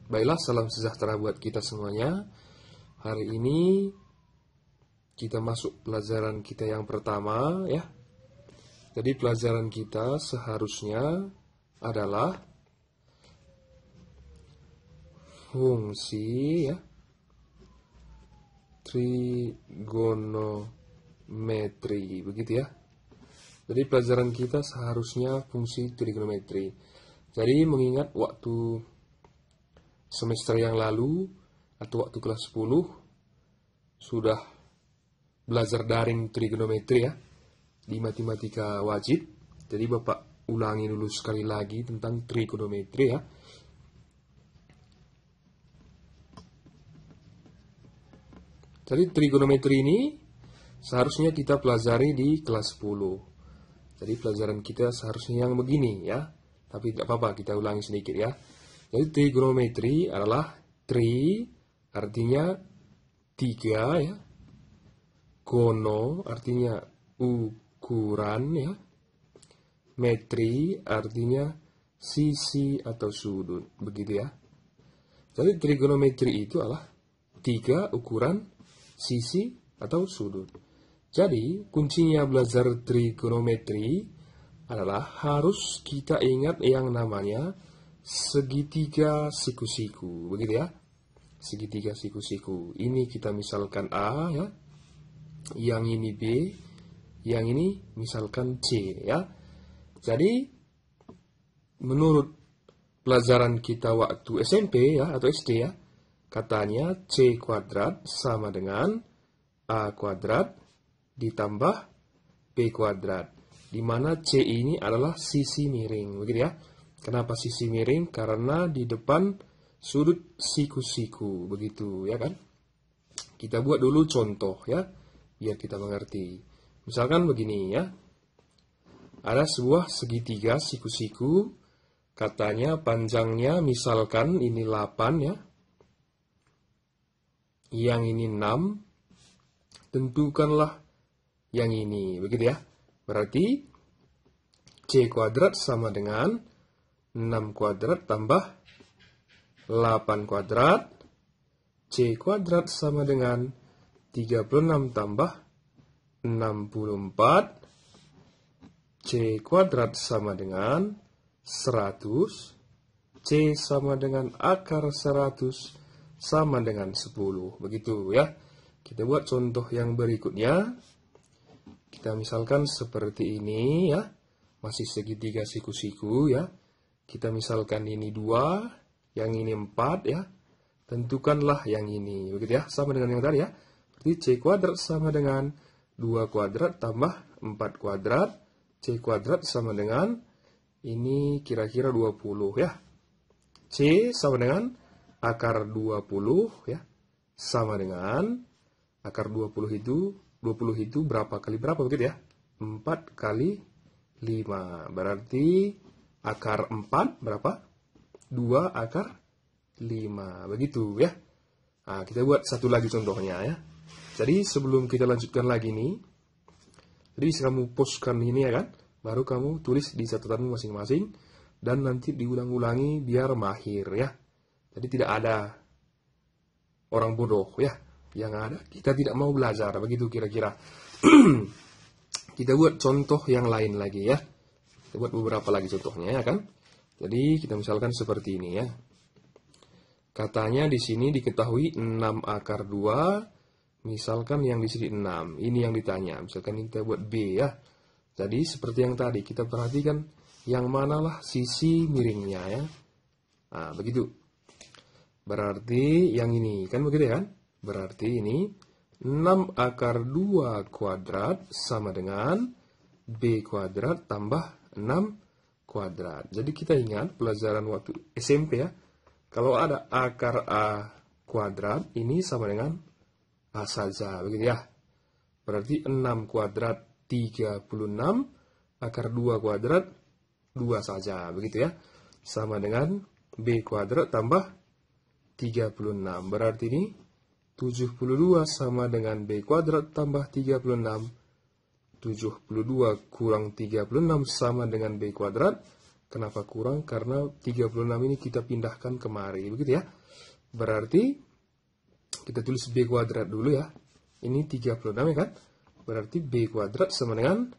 Baiklah, salam sejahtera buat kita semuanya. Hari ini kita masuk pelajaran kita yang pertama ya. Jadi pelajaran kita seharusnya adalah fungsi ya, trigonometri, begitu ya. Jadi pelajaran kita seharusnya fungsi trigonometri. Jadi mengingat waktu semester yang lalu atau waktu kelas 10 sudah belajar daring trigonometri ya di matematika wajib. Jadi Bapak ulangi dulu sekali lagi tentang trigonometri ya. Jadi trigonometri ini seharusnya kita pelajari di kelas 10. Jadi pelajaran kita seharusnya yang begini ya. Tapi tidak apa-apa, kita ulangi sedikit ya. Jadi trigonometri adalah tri artinya 3 ya. Gono artinya ukuran ya. Metri artinya sisi atau sudut, begitu ya. Jadi trigonometri itu adalah 3 ukuran, sisi atau sudut. Jadi kuncinya belajar trigonometri adalah harus kita ingat yang namanya segitiga siku-siku, begitu ya. Segitiga siku-siku. Ini kita misalkan A ya. Yang ini B, yang ini misalkan C ya. Jadi menurut pelajaran kita waktu SMP ya atau SD ya, katanya C kuadrat sama dengan A kuadrat ditambah B kuadrat, di mana C ini adalah sisi miring, begitu ya. Kenapa sisi miring? Karena di depan sudut siku-siku, begitu ya kan. Kita buat dulu contoh ya, biar kita mengerti. Misalkan begini ya, ada sebuah segitiga siku-siku, katanya panjangnya misalkan ini 8 ya, yang ini 6, tentukanlah yang ini, begitu ya. Berarti C kuadrat sama dengan 6 kuadrat tambah 8 kuadrat. C kuadrat sama dengan 36 tambah 64. C kuadrat sama dengan 100. C sama dengan akar 100 sama dengan 10. Begitu ya. Kita buat contoh yang berikutnya. Kita misalkan seperti ini ya. Masih segitiga siku-siku ya. Kita misalkan ini 2, yang ini 4 ya. Tentukanlah yang ini, begitu ya. Sama dengan yang tadi ya. Berarti C kuadrat sama dengan 2 kuadrat tambah 4 kuadrat. C kuadrat sama dengan ini kira-kira 20 ya. C sama dengan akar 20 ya. Sama dengan akar 20 itu berapa kali berapa, begitu ya. 4 kali 5. Berarti akar 4 berapa? 2 akar 5. Begitu ya. Nah, kita buat satu lagi contohnya ya. Jadi sebelum kita lanjutkan lagi nih, jadi kamu postkan ini ya kan, baru kamu tulis di catatanmu masing-masing, dan nanti diulang-ulangi biar mahir ya. Jadi tidak ada orang bodoh ya. Yang ada kita tidak mau belajar, begitu kira-kira. Kita buat contoh yang lain lagi ya. Kita buat beberapa lagi contohnya ya kan. Jadi kita misalkan seperti ini ya. Katanya di sini diketahui 6 akar 2. Misalkan yang di sini 6. Ini yang ditanya. Misalkan kita buat B ya. Jadi seperti yang tadi kita perhatikan yang manalah sisi miringnya ya. Nah, begitu. Berarti yang ini kan begitu kan? Berarti ini 6 akar 2 kuadrat sama dengan B kuadrat tambah 6 kuadrat. Jadi kita ingat pelajaran waktu SMP ya. Kalau ada akar A kuadrat, ini sama dengan A saja, begitu ya. Berarti 6 kuadrat 36, akar 2 kuadrat 2 saja, begitu ya. Sama dengan B kuadrat tambah 36. Berarti ini 72 sama dengan B kuadrat tambah 36. 72 kurang 36 sama dengan B kuadrat. Kenapa kurang? Karena 36 ini kita pindahkan kemari, begitu ya. Berarti kita tulis B kuadrat dulu ya. Ini 36 ya kan? Berarti B kuadrat sama dengan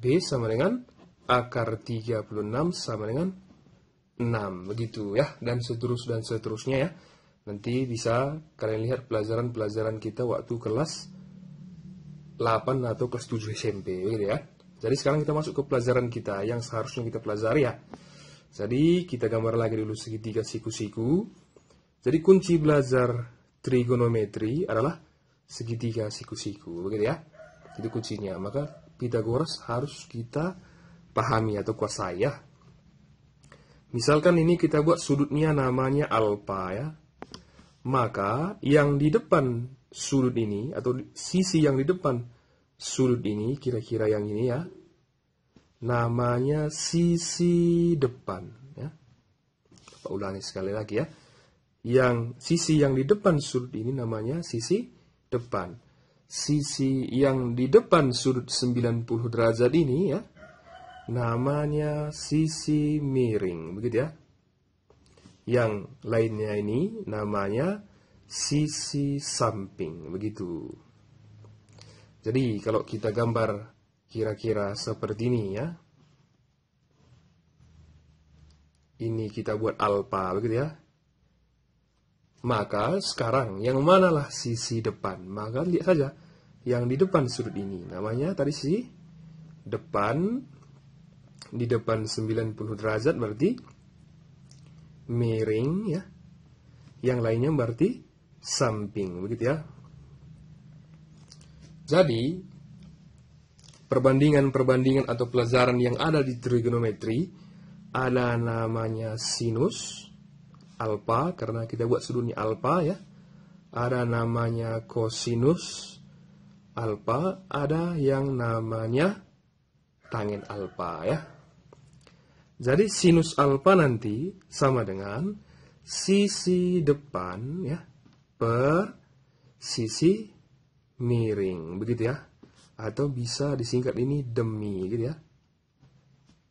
B sama dengan akar 36 sama dengan 6, begitu ya. Dan seterusnya ya. Nanti bisa kalian lihat pelajaran-pelajaran kita waktu kelas 8 atau kelas 7 SMP, begitu ya. Jadi sekarang kita masuk ke pelajaran kita yang seharusnya kita pelajari ya. Jadi kita gambar lagi dulu segitiga siku-siku. Jadi kunci belajar trigonometri adalah segitiga siku-siku, begitu ya. Itu kuncinya. Maka Pythagoras harus kita pahami atau kuasai ya. Misalkan ini kita buat sudutnya namanya alfa ya. Maka yang di depan sudut ini atau sisi yang di depan sudut ini, kira-kira yang ini ya, namanya sisi depan ya. Bapak ulangi sekali lagi ya. Yang sisi yang di depan sudut ini namanya sisi depan. Sisi yang di depan sudut 90 derajat ini ya, namanya sisi miring, begitu ya. Yang lainnya ini namanya sisi samping, begitu. Jadi kalau kita gambar kira-kira seperti ini ya. Ini kita buat alfa, begitu ya. Maka sekarang yang manalah sisi depan? Maka lihat saja yang di depan sudut ini. Namanya tadi sisi depan. Di depan 90 derajat berarti miring ya. Yang lainnya berarti samping, begitu ya. Jadi perbandingan atau pelajaran yang ada di trigonometri ada namanya sinus alfa karena kita buat sudutnya alfa ya. Ada namanya kosinus alfa, ada yang namanya tangen alfa ya. Jadi sinus alfa nanti sama dengan sisi depan ya per sisi miring, begitu ya. Atau bisa disingkat ini demi, gitu ya.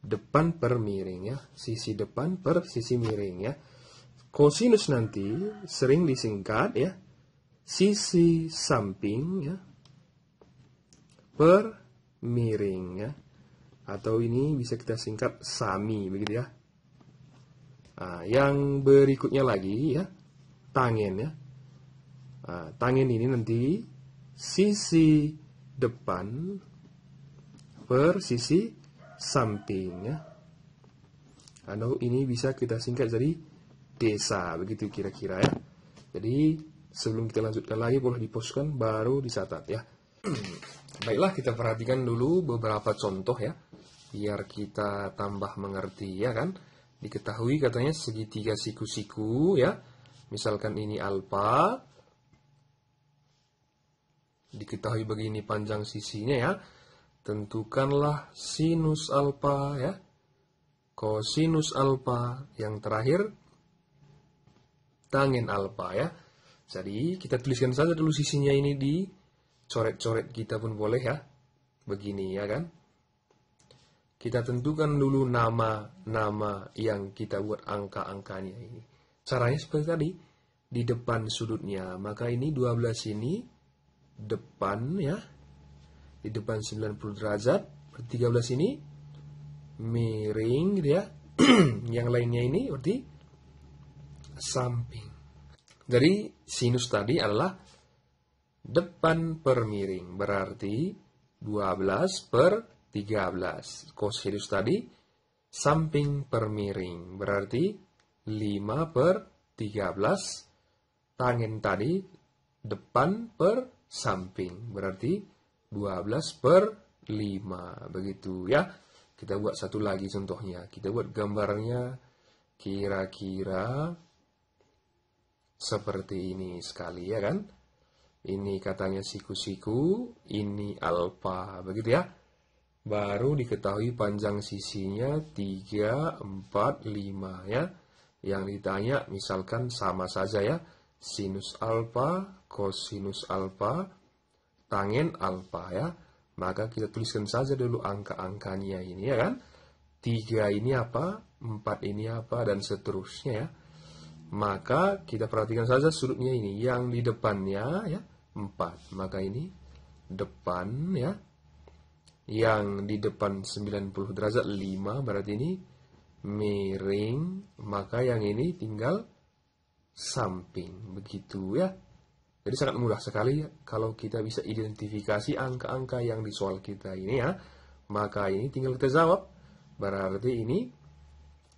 Depan per miring ya, sisi depan per sisi miring ya. Kosinus nanti sering disingkat ya, sisi samping ya per miring ya. Atau ini bisa kita singkat sami, begitu ya. Nah, yang berikutnya lagi ya, tangen ya. Nah, tangen ini nanti sisi depan per sisi samping ya. Atau ini bisa kita singkat jadi desa, begitu kira-kira ya. Jadi sebelum kita lanjutkan lagi boleh diposkan baru dicatat ya. Baiklah, kita perhatikan dulu beberapa contoh ya, biar kita tambah mengerti ya kan. Diketahui katanya segitiga siku-siku ya. Misalkan ini alfa. Diketahui begini panjang sisinya ya. Tentukanlah sinus alfa ya. Kosinus alfa. Yang terakhir tangen alfa ya. Jadi kita tuliskan saja dulu sisinya ini di coret-coret kita pun boleh ya. Begini ya kan. Kita tentukan dulu nama-nama yang kita buat angka-angkanya ini. Caranya seperti tadi. Di depan sudutnya. Maka ini 12 ini depan ya. Di depan 90 derajat. 13 ini miring gitu ya. Yang lainnya ini berarti samping. Jadi sinus tadi adalah depan per miring. Berarti 12 per 13. Kosinus tadi samping per miring. Berarti 5 per 13. Tangen tadi depan per samping. Berarti 12 per 5. Begitu ya. Kita buat satu lagi contohnya. Kita buat gambarnya kira-kira seperti ini sekali ya kan. Ini katanya siku-siku. Ini alfa. Begitu ya. Baru diketahui panjang sisinya 3, 4, 5 ya. Yang ditanya misalkan sama saja ya. Sinus alfa, kosinus alfa, tangen alfa ya. Maka kita tuliskan saja dulu angka-angkanya ini ya kan. 3 ini apa, 4 ini apa, dan seterusnya ya. Maka kita perhatikan saja sudutnya ini, yang di depannya ya 4, maka ini depan ya. Yang di depan 90 derajat 5, berarti ini miring, maka yang ini tinggal samping, begitu ya. Jadi sangat mudah sekali ya, kalau kita bisa identifikasi angka-angka yang di soal kita ini ya. Maka ini tinggal kita jawab. Berarti ini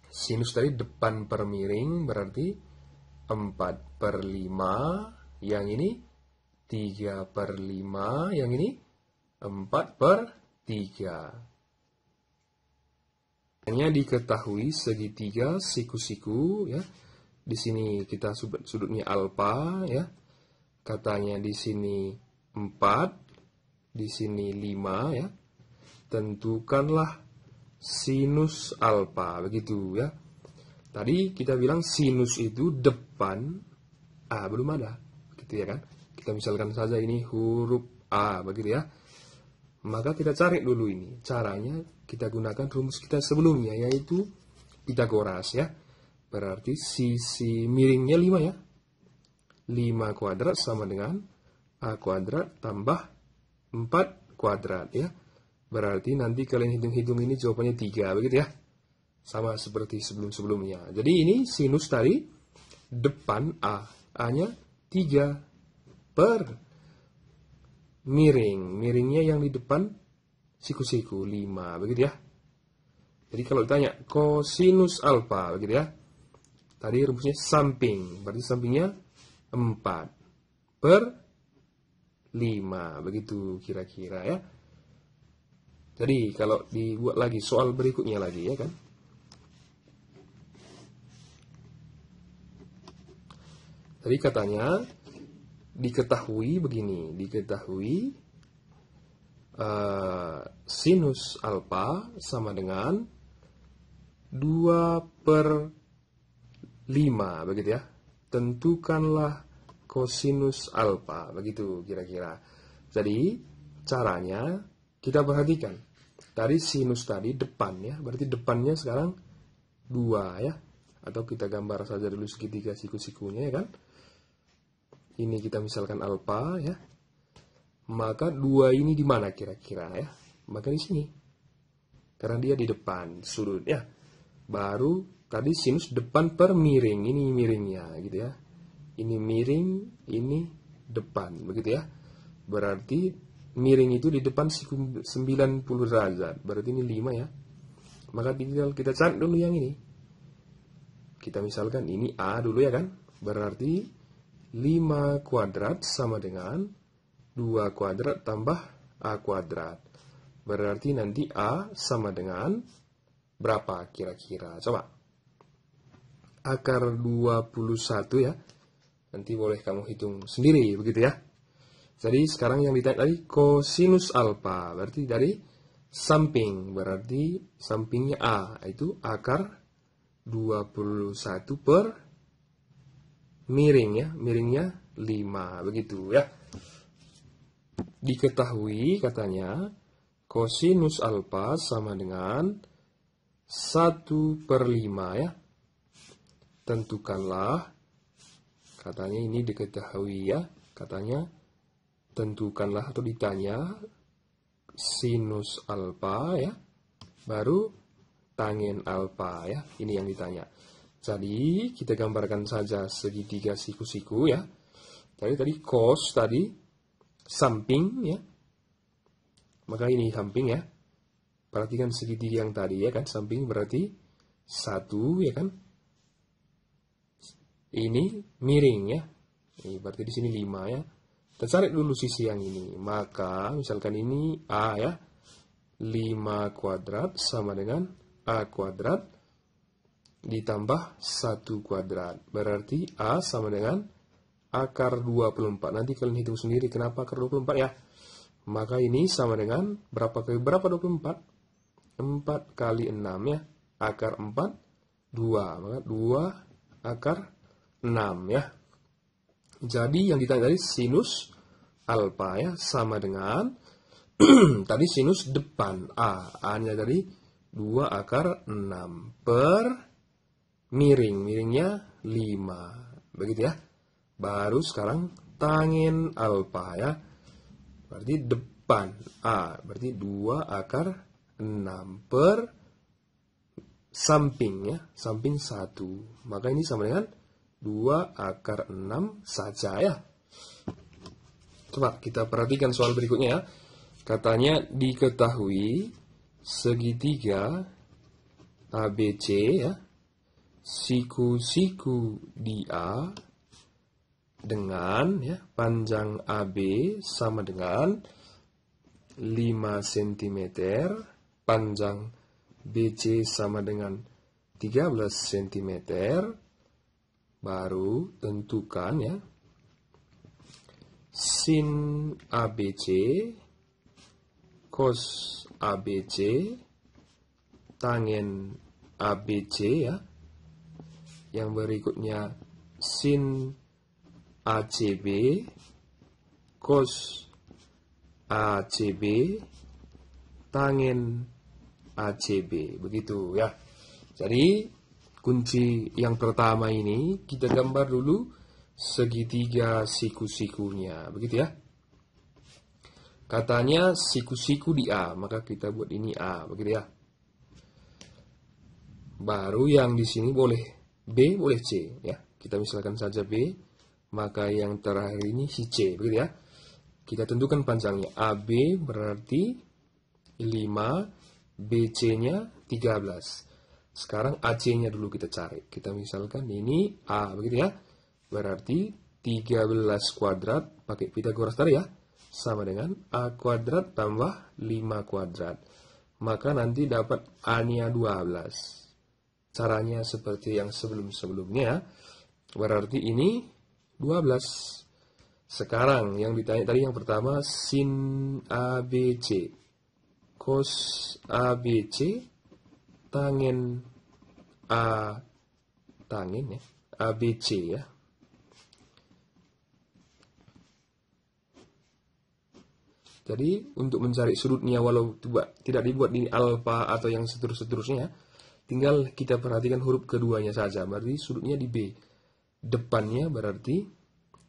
sinus tadi depan per miring, berarti 4/5, yang ini 3/5, yang ini 4/3. Hanya diketahui segitiga siku-siku ya. Di sini kita sudutnya alfa ya. Katanya di sini 4, di sini 5 ya. Tentukanlah sinus alfa, begitu ya. Tadi kita bilang sinus itu depan A, belum ada, begitu ya kan. Kita misalkan saja ini huruf A, begitu ya. Maka kita cari dulu ini. Caranya kita gunakan rumus kita sebelumnya, yaitu Pitagoras ya. Berarti sisi miringnya 5 ya. 5 kuadrat sama dengan A kuadrat tambah 4 kuadrat ya. Berarti nanti kalian hitung-hitung ini jawabannya 3, begitu ya. Sama seperti sebelum-sebelumnya. Jadi ini sinus tadi depan A. A-nya 3 per miring. Miringnya yang di depan siku-siku 5, begitu ya. Jadi kalau ditanya kosinus alfa, begitu ya. Tadi rumusnya samping, berarti sampingnya 4/5, begitu kira-kira ya. Jadi kalau dibuat lagi soal berikutnya lagi ya kan. Tadi katanya diketahui begini, diketahui sinus alfa sama dengan 2/5, begitu ya. Tentukanlah kosinus alfa, begitu kira-kira. Jadi caranya kita perhatikan. Tadi sinus tadi depan ya, berarti depannya sekarang 2 ya. Atau kita gambar saja dulu segitiga siku-sikunya ya kan. Ini kita misalkan alfa ya. Maka 2 ini di mana kira-kira ya? Maka di sini. Karena dia di depan sudut ya. Baru tadi sinus depan per miring, ini miringnya gitu ya. Ini miring, ini depan begitu ya. Berarti miring itu di depan siku 90 derajat. Berarti ini 5 ya. Maka tinggal kita cari dulu yang ini. Kita misalkan ini A dulu ya kan. Berarti 5 kuadrat sama dengan 2 kuadrat tambah A kuadrat. Berarti nanti A sama dengan berapa kira-kira? Coba. Akar 21 ya. Nanti boleh kamu hitung sendiri begitu ya. Jadi sekarang yang ditanya tadi kosinus alfa, berarti dari samping, berarti sampingnya A, itu akar 21 per miring ya, miringnya 5, begitu ya. Diketahui katanya kosinus alfa sama dengan 1/5 ya. Tentukanlah, katanya ini diketahui ya, katanya tentukanlah atau ditanya sinus alfa ya, baru tangen alfa ya, ini yang ditanya. Jadi kita gambarkan saja segitiga siku-siku ya. Tadi cos tadi samping ya, maka ini samping ya. Perhatikan segitiga yang tadi ya kan, samping berarti 1 ya kan. Ini miring ya, ini berarti di sini 5 ya. Kita cari dulu sisi yang ini. Maka misalkan ini A ya. 5 kuadrat sama dengan A kuadrat ditambah 1 kuadrat. Berarti A sama dengan akar 24. Nanti kalian hitung sendiri kenapa akar 24 ya. Maka ini sama dengan berapa kali berapa 24? 4 kali 6 ya. Akar 4, 2. Maka 2 akar 6 ya. Jadi yang ditanya tadi sinus alfa ya sama dengan tadi sinus depan A. A-nya tadi 2 akar 6 per miringnya 5. Begitu ya. Baru sekarang tangent alfa ya. Berarti depan A. Berarti 2 akar 6 per samping ya. Samping 1. Maka ini sama dengan 2 akar 6 saja ya. Coba kita perhatikan soal berikutnya ya. Katanya diketahui segitiga ABC ya. Siku-siku di A dengan ya, panjang AB sama dengan 5 cm, panjang BC sama dengan 13 cm. Baru tentukan ya sin ABC, cos ABC, tangent ABC ya. Yang berikutnya sin ACB, cos ACB, tangent ACB. Begitu ya. Jadi kunci yang pertama ini kita gambar dulu segitiga siku-sikunya. Begitu ya. Katanya siku-siku di A, maka kita buat ini A. Begitu ya. Baru yang di sini boleh B, boleh C ya. Kita misalkan saja B, maka yang terakhir ini si C, begitu ya. Kita tentukan panjangnya. AB berarti 5, BC-nya 13. Sekarang AC-nya dulu kita cari. Kita misalkan ini A, begitu ya. Berarti 13 kuadrat pakai Pythagoras tadi ya. Sama dengan A kuadrat tambah 5 kuadrat. Maka nanti dapat A-nya 12. Caranya seperti yang sebelum-sebelumnya. Berarti ini 12. Sekarang yang ditanya tadi yang pertama sin ABC, cos ABC, tangent A, tangent ya, ABC ya. Jadi untuk mencari sudutnya walau tidak dibuat di alfa atau yang seterusnya, tinggal kita perhatikan huruf keduanya saja. Berarti sudutnya di B. Depannya berarti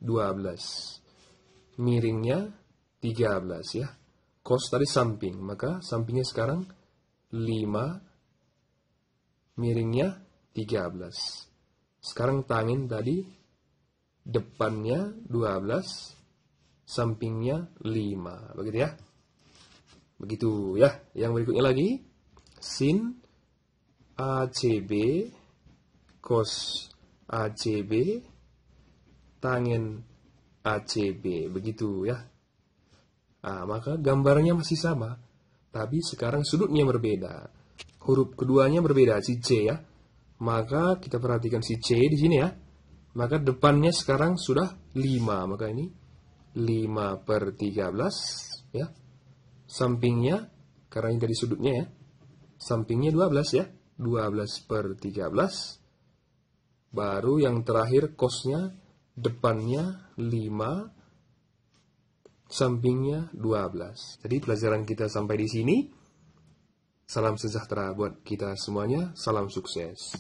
12. Miringnya 13 ya. Cos tadi samping. Maka sampingnya sekarang 5. Miringnya 13. Sekarang tangent tadi depannya 12. Sampingnya 5. Begitu ya. Begitu ya. Yang berikutnya lagi. Sin ACB, cos ACB, tangent ACB, begitu ya. Nah, maka gambarnya masih sama, tapi sekarang sudutnya berbeda. Huruf keduanya berbeda, si C ya. Maka kita perhatikan si C di sini ya. Maka depannya sekarang sudah 5, maka ini 5 per 13 ya. Sampingnya, karena ini tadi sudutnya ya, sampingnya 12 ya. 12 per 13. Baru yang terakhir cosnya depannya 5, sampingnya 12. Jadi pelajaran kita sampai di sini. Salam sejahtera buat kita semuanya. Salam sukses.